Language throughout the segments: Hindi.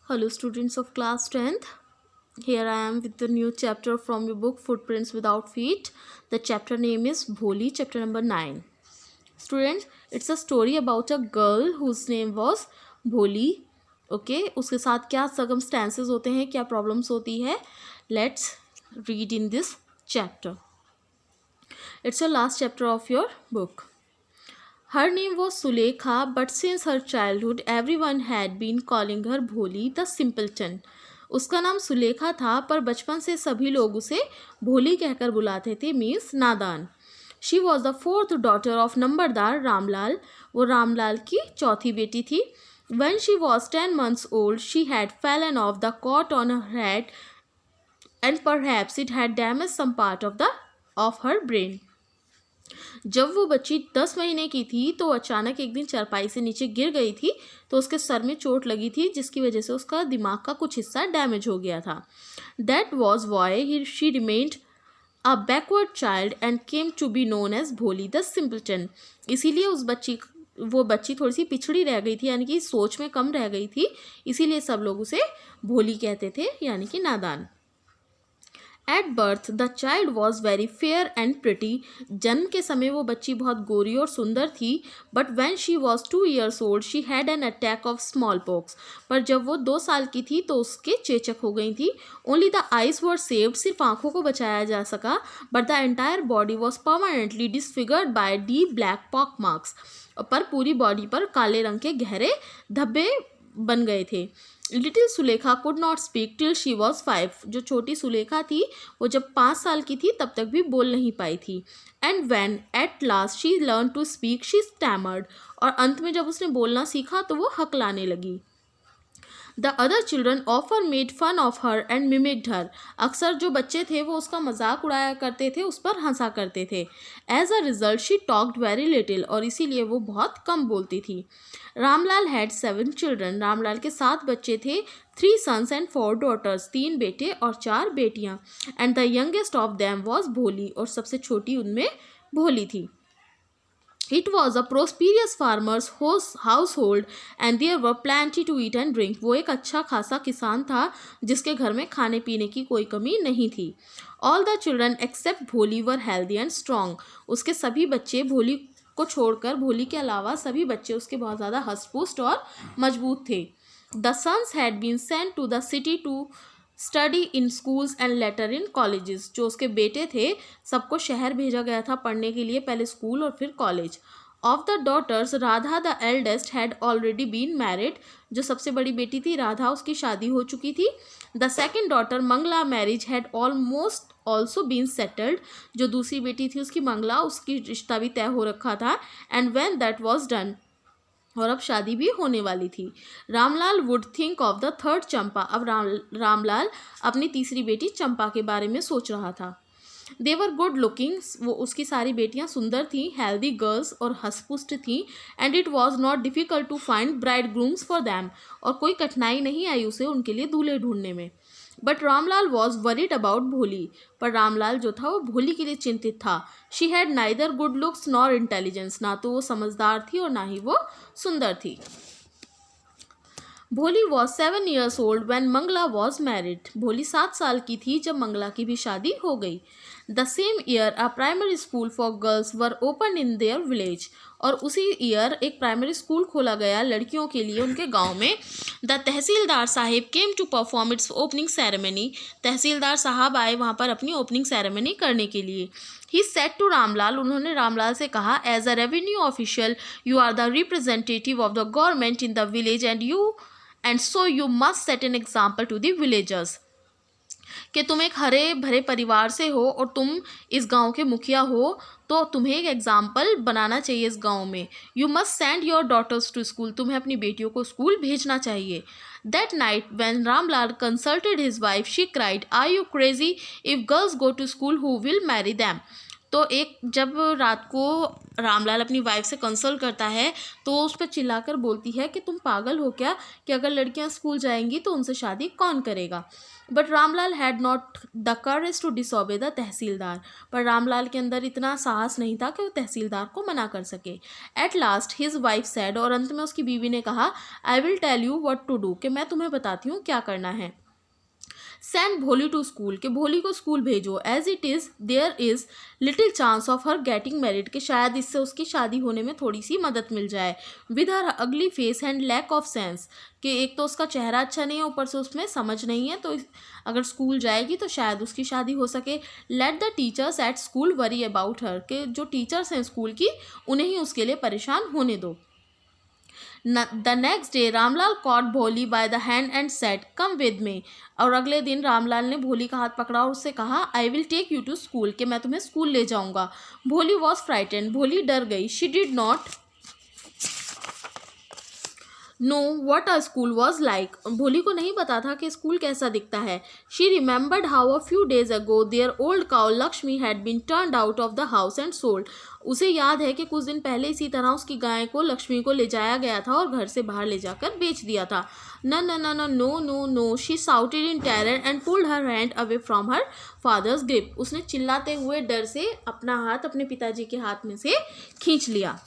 Hello, students of class 10th. Here I am with the new chapter from your book Footprints Without Feet. The chapter name is Bholi, chapter number 9. Students, it's a story about a girl whose name was Bholi. Okay, उसके साथ क्या circumstances होते हैं, क्या problems होती है. Let's read in this chapter. It's the last chapter of your book. Her name was Sulekha, but since her childhood, everyone had been calling her Bholi the Simpleton. उसका नाम सुलेखा था, पर बचपन से सभी लोग उसे भोली कहकर बुलाते थे, मीन्स नादान. She was the fourth daughter of नंबरदार रामलाल. वो रामलाल की चौथी बेटी थी. When she was 10 months old, she had fallen off the cot on her head, and perhaps it had damaged some part of her brain. जब वो बच्ची 10 महीने की थी तो अचानक एक दिन चारपाई से नीचे गिर गई थी, तो उसके सर में चोट लगी थी, जिसकी वजह से उसका दिमाग का कुछ हिस्सा डैमेज हो गया था. That was why she remained a backward child and came to be known as Bholi the simpleton. इसीलिए वो बच्ची थोड़ी सी पिछड़ी रह गई थी, यानी कि सोच में कम रह गई थी, इसीलिए सब लोग उसे भोली कहते थे, यानी कि नादान. At birth the child was very fair and pretty. जन्म के समय वो बच्ची बहुत गोरी और सुंदर थी. But when she was 2 years old she had an attack of small pox. पर जब वो 2 साल की थी तो उसके चेचक हो गई थी. Only the eyes were saved. सिर्फ आंखों को बचाया जा सका, but the entire body was permanently disfigured by deep black pock marks. पर पूरी बॉडी पर काले रंग के गहरे धब्बे बन गए थे. Little Sulekha could not speak till she was 5. जो छोटी सुलेखा थी वो जब 5 साल की थी तब तक भी बोल नहीं पाई थी. And when at last she learn to speak she stammered. और अंत में जब उसने बोलना सीखा तो वो हकलाने लगी. द अदर चिल्ड्रन ऑफर made fun of her and mimicked her. अक्सर जो बच्चे थे वो उसका मजाक उड़ाया करते थे, उस पर हंसा करते थे. As a result she talked very little. और इसीलिए वो बहुत कम बोलती थी. Ramlal had 7 children. रामलाल के 7 बच्चे थे. 3 sons and 4 daughters. 3 बेटे और 4 बेटियां. And the youngest of them was भोली. और सबसे छोटी उनमें भोली थी. It was a prosperous farmer's household and there were plenty to eat and drink. वो एक अच्छा खासा किसान था जिसके घर में खाने पीने की कोई कमी नहीं थी. All the children except भोली were healthy and strong. उसके सभी बच्चे, भोली को छोड़कर, भोली के अलावा सभी बच्चे उसके बहुत ज़्यादा हष्ट-पुष्ट और मजबूत थे. The sons had been sent to the city to study in schools and later in colleges. जो उसके बेटे थे सबको शहर भेजा गया था पढ़ने के लिए, पहले स्कूल और फिर college. Of the daughters Radha the eldest had already been married. जो सबसे बड़ी बेटी थी राधा, उसकी शादी हो चुकी थी. The second daughter Mangala marriage had almost also been settled. जो दूसरी बेटी थी उसकी मंगला, उसकी रिश्ता भी तय हो रखा था. And when that was done, और अब शादी भी होने वाली थी. Ramlal would think of the third Champa. अब रामलाल अपनी तीसरी बेटी चंपा के बारे में सोच रहा था. दे वर गुड लुकिंग. वो उसकी सारी बेटियां सुंदर थीं, हेल्दी गर्ल्स और हष्ट-पुष्ट थीं. And it was not difficult to find bridegrooms for them. और कोई कठिनाई नहीं आई उसे उनके लिए दूल्हे ढूंढने में. But Ramlal was worried about भोली. पर रामलाल जो था वो भोली के लिए चिंतित था. She had neither good looks nor intelligence. ना तो वो समझदार थी और ना ही वो सुंदर थी. Bholi was 7 years old when Mangala was married. Bholi 7 साल की थी जब मंगला की भी शादी हो गई. The same year a primary school for girls were open in their village. और उसी ईयर एक प्राइमरी स्कूल खोला गया लड़कियों के लिए उनके गांव में. The tehsildar sahib came to perform its opening ceremony. Tehsildar साहब आए वहाँ पर अपनी ओपनिंग सेरेमनी करने के लिए. He said to Ramlal. उन्होंने रामलाल से कहा, as a revenue official you are the representative of the government in the village and so you must set an example to the villagers. कि तुम एक हरे भरे परिवार से हो और तुम इस गांव के मुखिया हो, तो तुम्हें एक एग्जाम्पल बनाना चाहिए इस गांव में. You must send your daughters to school. तुम्हें अपनी बेटियों को स्कूल भेजना चाहिए. That night when Ramlal consulted his wife she cried, are you crazy? If girls go to school who will marry them. तो एक जब रात को रामलाल अपनी वाइफ से कंसल्ट करता है तो वो उस पर चिल्लाकर बोलती है कि तुम पागल हो क्या कि अगर लड़कियां स्कूल जाएंगी तो उनसे शादी कौन करेगा। But Ramlal had not the courage to disobey the tehsildar. पर रामलाल के अंदर इतना साहस नहीं था कि वो तहसीलदार को मना कर सके। At last his wife said, और अंत में उसकी बीवी ने कहा, I will tell you what to do, कि मैं तुम्हें बताती हूँ क्या करना है। सेंड भोली टू स्कूल, कि भोली को स्कूल भेजो। As it is there is little chance of her getting married, कि शायद इससे उसकी शादी होने में थोड़ी सी मदद मिल जाए। With her ugly face and lack of sense, कि एक तो उसका चेहरा अच्छा नहीं है, ऊपर से उसमें समझ नहीं है, तो अगर स्कूल जाएगी तो शायद उसकी शादी हो सके। Let the teachers at school worry about her, के जो टीचर्स हैं स्कूल की उन्हें ही उसके लिए परेशान होने दो। The next day Ramlal caught Bholi by the hand and said, come with me. और अगले दिन रामलाल ने भोली का हाथ पकड़ा और उससे कहा, I will take you to school, कि मैं तुम्हें स्कूल ले जाऊंगा। भोली वॉज फ्राइटेंड, भोली डर गई। She did not know what a school was like, भोली को नहीं पता था कि स्कूल कैसा दिखता है। She remembered how a few days ago their old cow Lakshmi had been turned out of the house and sold. उसे याद है कि कुछ दिन पहले इसी तरह उसकी गाय को लक्ष्मी को ले जाया गया था और घर से बाहर ले जाकर बेच दिया था। न न न न no no no, she shouted in terror and pulled her hand away from her father's grip, उसने चिल्लाते हुए डर से अपना हाथ अपने पिताजी के हाथ में से खींच लिया।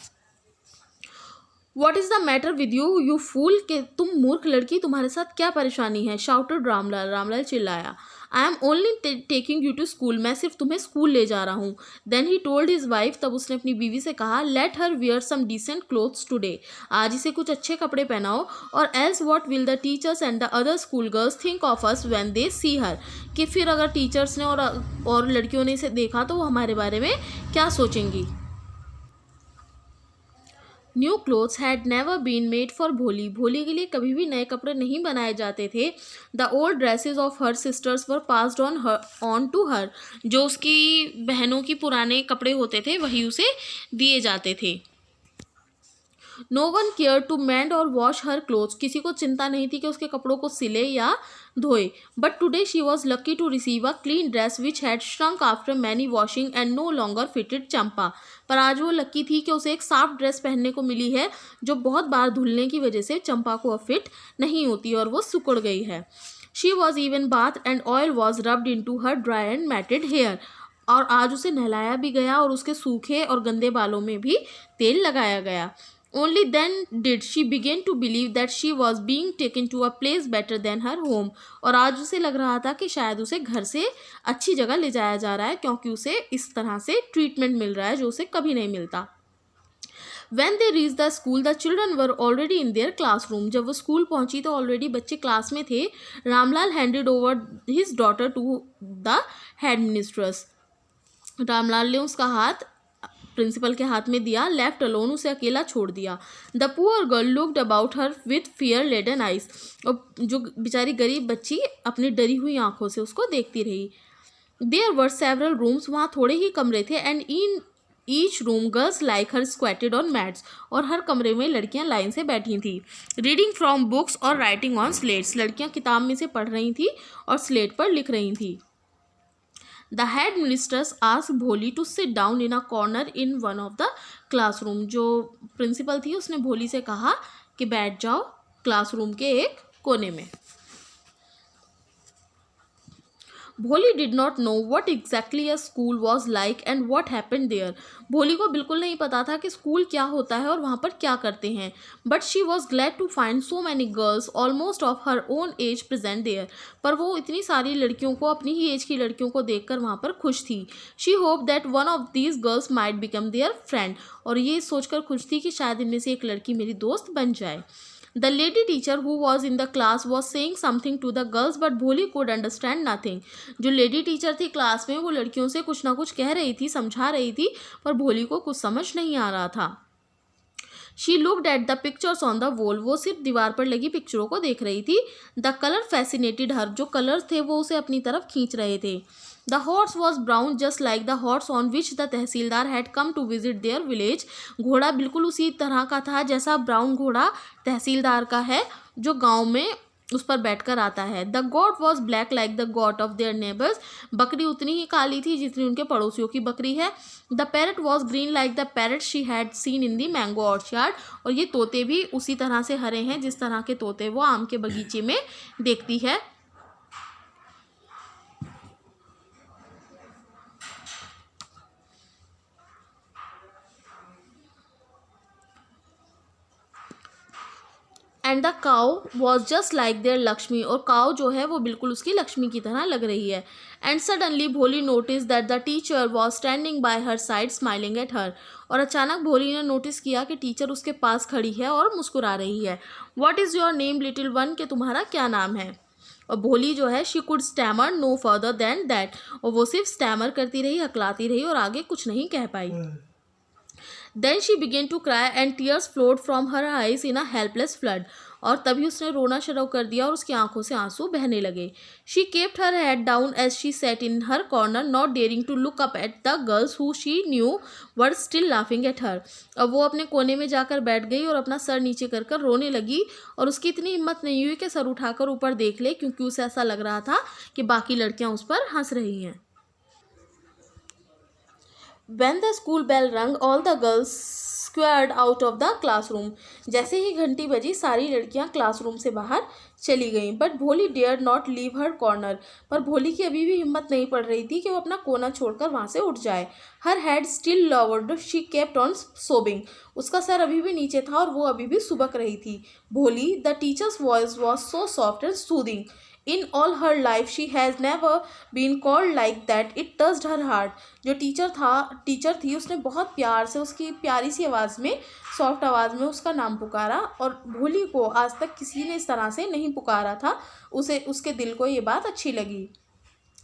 What is the matter with you you fool, के तुम मूर्ख लड़की, तुम्हारे साथ क्या परेशानी है। शाउटेड रामलाल, रामलाल चिल्लाया। I am only taking you to school, मैं सिर्फ तुम्हें स्कूल ले जा रहा हूँ। Then he told his wife, तब उसने अपनी बीवी से कहा, let her wear some decent clothes today, आज इसे कुछ अच्छे कपड़े पहनाओ। और else what will the teachers and the other school girls think of us when they see her, कि फिर अगर टीचर्स ने और लड़कियों ने इसे देखा तो वो हमारे बारे में क्या सोचेंगी। New clothes had never been made for Bholi, Bholi के लिए कभी भी नए कपड़े नहीं बनाए जाते थे। The old dresses of her sisters were passed on to her, जो उसकी बहनों की पुराने कपड़े होते थे वही उसे दिए जाते थे। No one care to mend और वॉश हर क्लोथ्स, किसी को चिंता नहीं थी कि उसके कपड़ों को सिले या धोए। But today she was lucky to receive a clean dress which had shrunk after many washing and no longer fitted Champa, पर आज वो लकी थी कि उसे एक साफ ड्रेस पहनने को मिली है जो बहुत बार धुलने की वजह से चंपा को अब फिट नहीं होती और वो सिकुड़ गई है। She was even bath and oil was rubbed into her dry and matted hair, और आज उसे नहलाया भी गया और उसके सूखे और गंदे बालों में भी तेल लगाया गया। Only then did she begin to believe that she was being taken to a place better than her home, और आज उसे लग रहा था कि शायद उसे घर से अच्छी जगह ले जाया जा रहा है, क्योंकि उसे इस तरह से ट्रीटमेंट मिल रहा है जो उसे कभी नहीं मिलता। When they reached the school, the children were already in their classroom. जब वो स्कूल पहुंची तो ऑलरेडी बच्चे क्लास में थे। Ramlal handed over his daughter to the headmistress. Ramlal ने उसका हाथ प्रिंसिपल के हाथ में दिया। लेफ्ट अलोन, उसे अकेला छोड़ दिया। The poor girl looked about her with fear laden eyes, और जो बेचारी गरीब बच्ची अपनी डरी हुई आंखों से उसको देखती रही। देयर वर सेवरल रूम्स, वहाँ थोड़े ही कमरे थे। And in each room girls like her squatted on mats, और हर कमरे में लड़कियां लाइन से बैठी थीं। रीडिंग फ्रॉम बुक्स और राइटिंग ऑन स्लेट्स, लड़कियां किताब में से पढ़ रही थी और स्लेट पर लिख रही थी। The headmistress asked भोली to sit down in a corner in one of the classroom, जो प्रिंसिपल थी उसने भोली से कहा कि बैठ जाओ क्लासरूम के एक कोने में। Bholi did not know what exactly a school was like and what happened there, Bholi को बिल्कुल नहीं पता था कि स्कूल क्या होता है और वहाँ पर क्या करते हैं। But she was glad to find so many girls almost of her own age present there, पर वो इतनी सारी लड़कियों को, अपनी ही एज की लड़कियों को देखकर वहाँ पर खुश थी। She hope that one of these girls might become their friend, और ये सोचकर खुश थी कि शायद इनमें से एक लड़की मेरी दोस्त बन जाए। The lady teacher who was in the class was saying something to the girls, but भोली could understand nothing. जो लेडी टीचर थी क्लास में वो लड़कियों से कुछ ना कुछ कह रही थी, समझा रही थी, पर भोली को कुछ समझ नहीं आ रहा था। She looked at the pictures on the wall, वो सिर्फ दीवार पर लगी पिक्चरों को देख रही थी। The color fascinated her, जो कलर्स थे वो उसे अपनी तरफ खींच रहे थे। The horse was brown just like the horse on which the tehsildar had come to visit their village. घोड़ा बिल्कुल उसी तरह का था जैसा ब्राउन घोड़ा तहसीलदार का है जो गांव में उस पर बैठकर आता है। The goat was black like the goat of their neighbours, बकरी उतनी ही काली थी जितनी उनके पड़ोसियों की बकरी है। The parrot was green like the parrot she had seen in the mango orchard, और ये तोते भी उसी तरह से हरे हैं जिस तरह के तोते वो आम के बगीचे में देखती है। And the cow was just like their Lakshmi, और काउ जो है वो बिल्कुल उसकी लक्ष्मी की तरह लग रही है। एंड सडनली भोली notice that the teacher was standing bye her side smiling at her, और अचानक भोली ने नोटिस किया कि टीचर उसके पास खड़ी है और मुस्कुरा रही है। What is your name little one, कि तुम्हारा क्या नाम है। और भोली जो है she could stammer no further than that, और वो सिर्फ स्टैमर करती रही, हकलाती रही और आगे कुछ नहीं कह पाई। Then she began to cry and tears flowed from her eyes in a helpless flood. और तभी उसने रोना शुरू कर दिया और उसकी आंखों से आंसू बहने लगे। She kept her head down as she sat in her corner, not daring to look up at the girls who she knew were still laughing at her. अब वो अपने कोने में जाकर बैठ गई और अपना सर नीचे कर कर रोने लगी, और उसकी इतनी हिम्मत नहीं हुई कि सर उठाकर ऊपर देख ले, क्योंकि उसे ऐसा लग रहा था कि बाकी लड़कियां उस पर हंस रही हैं। When the school bell rang, all the girls squared out of the classroom. जैसे ही घंटी बजी सारी लड़कियां क्लासरूम से बाहर चली गईं। But Bholi dare not leave her corner, पर भोली की अभी भी हिम्मत नहीं पड़ रही थी कि वो अपना कोना छोड़कर वहाँ से उठ जाए। Her head still lowered, she kept on sobbing, उसका सर अभी भी नीचे था और वो अभी भी सुबक रही थी। Bholi, the teacher's voice was so soft and soothing, in all her life she has never been called like that, it touched her heart. जो टीचर थी उसने बहुत प्यार से उसकी प्यारी सी आवाज़ में, सॉफ्ट आवाज़ में उसका नाम पुकारा, और भोली को आज तक किसी ने इस तरह से नहीं पुकारा था। उसे उसके दिल को ये बात अच्छी लगी।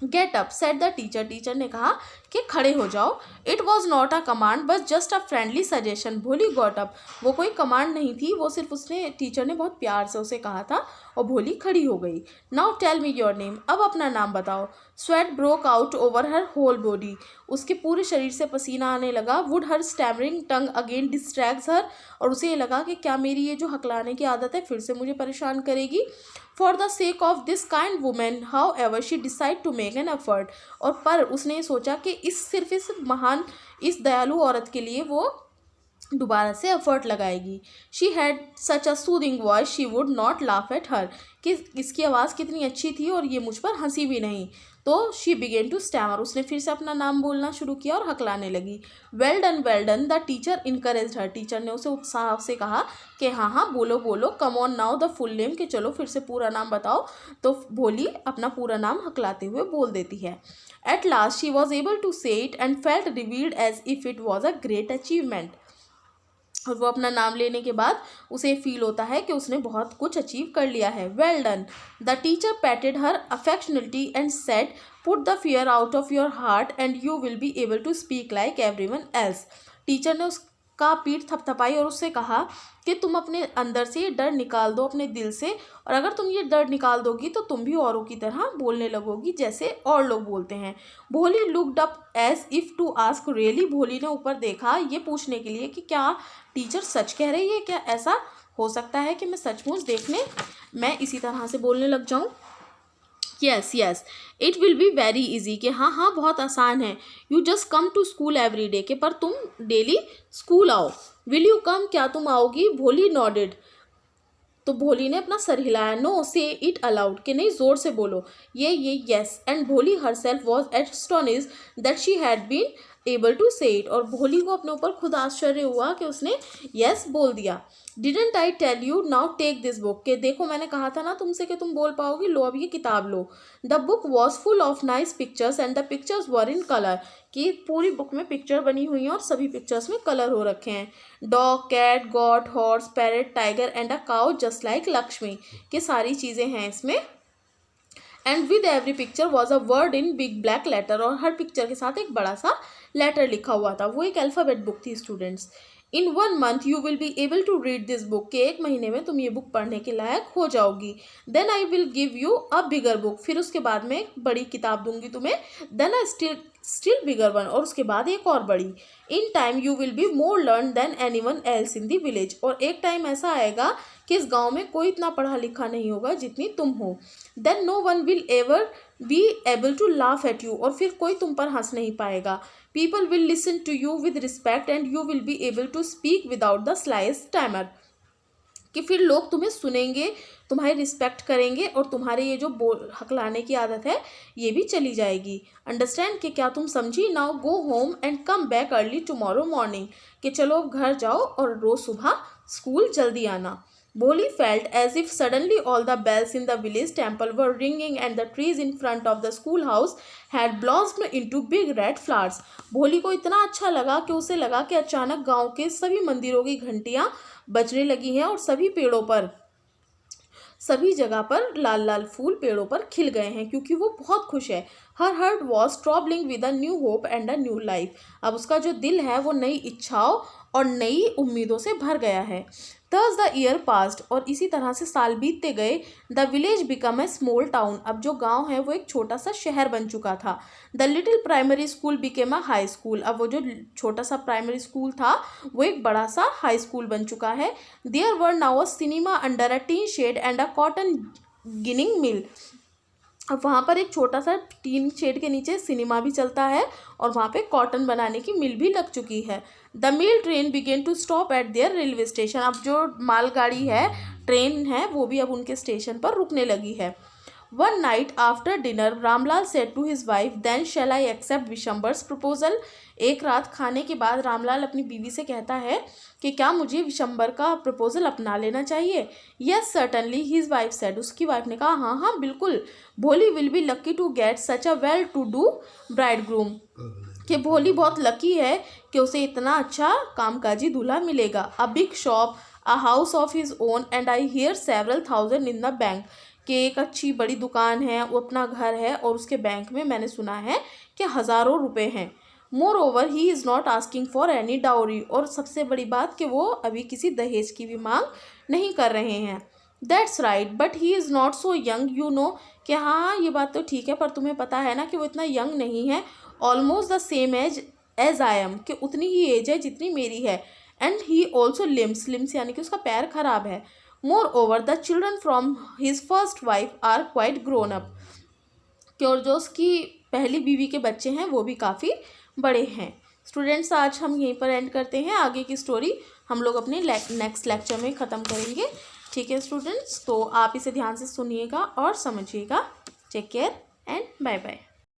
Get up said the teacher, teacher ने कहा कि खड़े हो जाओ। It was not a command but just a friendly suggestion. भोली गॉट अप, वो कोई कमांड नहीं थी, वो सिर्फ उसने टीचर ने बहुत प्यार से उसे कहा था, और भोली खड़ी हो गई। Now tell me your name, अब अपना नाम बताओ। Sweat broke out over her whole body, उसके पूरे शरीर से पसीना आने लगा। Would her stammering tongue again distracts her, और उसे ये लगा कि क्या मेरी ये जो हकलाने की आदत है फिर से मुझे परेशान करेगी। For the sake of this kind women however she decide to make an effort, और पर उसने ये सोचा कि इस महान, इस दयालु औरत के लिए वो दोबारा से एफर्ट लगाएगी। She had such a soothing voice she would not laugh at her, कि इसकी आवाज़ कितनी अच्छी थी और ये मुझ पर हंसी भी नहीं। तो शी बिगेन टू स्टैमर, उसने फिर से अपना नाम बोलना शुरू किया और हकलाने लगी। Well done, the teacher encouraged her, teacher ने उसे उत्साह से कहा कि हाँ हाँ बोलो बोलो, come on now the full name, कि चलो फिर से पूरा नाम बताओ। तो भोली अपना पूरा नाम हकलाते हुए बोल देती है। At last she was able to say it and felt relieved as if it was a great achievement, और वो अपना नाम लेने के बाद उसे फील होता है कि उसने बहुत कुछ अचीव कर लिया है। Well done, the teacher patted her affectionately and said put the fear out of your heart and you will be able to speak like everyone else. Teacher ने उसका पीठ थपथपाई और उससे कहा कि तुम अपने अंदर से ये डर निकाल दो, अपने दिल से, और अगर तुम ये डर निकाल दोगी तो तुम भी औरों की तरह बोलने लगोगी जैसे और लोग बोलते हैं। Bholi looked up as if to ask really, Bholi ने ऊपर देखा ये पूछने के लिए कि क्या टीचर सच कह रही है, क्या ऐसा हो सकता है कि मैं सचमुच देखने मैं इसी तरह से बोलने लग जाऊं। Yes yes it will be very easy, कि हाँ हाँ बहुत आसान है। You just come to school every day, के पर तुम डेली स्कूल आओ। विल यू कम, क्या तुम आओगी। भोली नॉडेड, तो भोली ने अपना सर हिलाया। नो से इट अलाउड, कि नहीं जोर से बोलो ये yes. And Bholi herself was astonished that she had been able to say it, और भोली को अपने ऊपर खुद आश्चर्य हुआ कि उसने यस बोल दिया। Didn't I tell you now take this book, के देखो मैंने कहा था ना तुमसे कि तुम बोल पाओगी, लो अब ये किताब लो। The book was full of nice pictures and the pictures were in colour, कि पूरी बुक में पिक्चर बनी हुई हैं और सभी पिक्चर्स में कलर हो रखे हैं। Dog, cat, goat, horse, parrot, tiger and a cow just like Lakshmi, कि सारी चीज़ें हैं इसमें। And with every picture was a word in big black letter, और हर पिक्चर के साथ एक बड़ा सा लेटर लिखा हुआ था। वो एक अल्फ़ाबेट बुक थी students. In 1 month you will be able to read this book, के 1 महीने में तुम ये बुक पढ़ने के लायक हो जाओगी। Then I will give you a bigger book, फिर उसके बाद में एक बड़ी किताब दूंगी तुम्हें। Then a still bigger one, और उसके बाद एक और बड़ी। In time you will be more learn than any one else in the village, और एक टाइम ऐसा आएगा कि इस गांव में कोई इतना पढ़ा लिखा नहीं होगा जितनी तुम हो। Then no one will ever be able to laugh at you, और फिर कोई तुम पर हंस नहीं पाएगा। People will listen to you with respect and you will be able to speak without the slightest stammer, कि फिर लोग तुम्हें सुनेंगे, तुम्हारी रिस्पेक्ट करेंगे और तुम्हारे ये जो हकलाने की आदत है ये भी चली जाएगी। अंडरस्टैंड, कि क्या तुम समझी? Now go home and come back early tomorrow morning, कि चलो घर जाओ और रोज सुबह स्कूल जल्दी आना। Boli felt as if suddenly all the bells in the village temple were ringing and the trees in front of the schoolhouse had blossomed into big red flowers. भोली को इतना अच्छा लगा कि उसे लगा कि अचानक गांव के सभी मंदिरों की घंटियां बजने लगी हैं और सभी जगह पर लाल लाल फूल पेड़ों पर खिल गए हैं, क्योंकि वो बहुत खुश है। Her heart was throbbing with a new hope and a new life. अब उसका जो दिल है वो नई इच्छाओं और नई उम्मीदों से भर गया है। Thus the year passed, और इसी तरह से साल बीतते गए। The village become a small town, अब जो गांव है वो एक छोटा सा शहर बन चुका था। The little primary school became a high school, अब वो जो छोटा सा प्राइमरी स्कूल था वो एक बड़ा सा हाई स्कूल बन चुका है। There were now a cinema under a tin shed and a cotton ginning mill, अब वहाँ पर एक छोटा सा टीन शेड के नीचे सिनेमा भी चलता है और वहाँ पे कॉटन बनाने की मिल भी लग चुकी है। The mail train began to stop at their railway station, अब जो मालगाड़ी है, ट्रेन है, वो भी अब उनके स्टेशन पर रुकने लगी है। One night after dinner, Ramlal said to his wife, "Then shall I accept विशंबर्स proposal?" एक रात खाने के बाद रामलाल अपनी बीवी से कहता है कि क्या मुझे विशंबर का प्रपोजल अपना लेना चाहिए? Yes, certainly, his wife said. उसकी वाइफ ने कहा हाँ हाँ बिल्कुल। भोली will be lucky to get such a well-to-do bridegroom, कि भोली बहुत लकी है कि उसे इतना अच्छा कामकाजी दूल्हा मिलेगा। A big shop, a house of his own, and I hear several thousand in the bank, कि एक अच्छी बड़ी दुकान है, वो अपना घर है और उसके बैंक में मैंने सुना है कि हज़ारों रुपए हैं। More over he is not asking for any dowry, और सबसे बड़ी बात कि वो अभी किसी दहेज की भी मांग नहीं कर रहे हैं। That's right, but he is not so young you know, कि हाँ ये बात तो ठीक है पर तुम्हें पता है ना कि वो इतना यंग नहीं है। Almost the same age I am, कि उतनी ही एज है जितनी मेरी है। एंड ही ऑल्सो लिम्स यानी कि उसका पैर खराब है। Moreover, the children from his first wife are quite grown up, कि और जो उसकी पहली बीवी के बच्चे हैं वो भी काफ़ी बड़े हैं। स्टूडेंट्स, आज हम यहीं पर एंड करते हैं, आगे की स्टोरी हम लोग अपने नेक्स्ट लेक्चर में ख़त्म करेंगे। ठीक है स्टूडेंट्स, तो आप इसे ध्यान से सुनिएगा और समझिएगा। Take care and bye bye.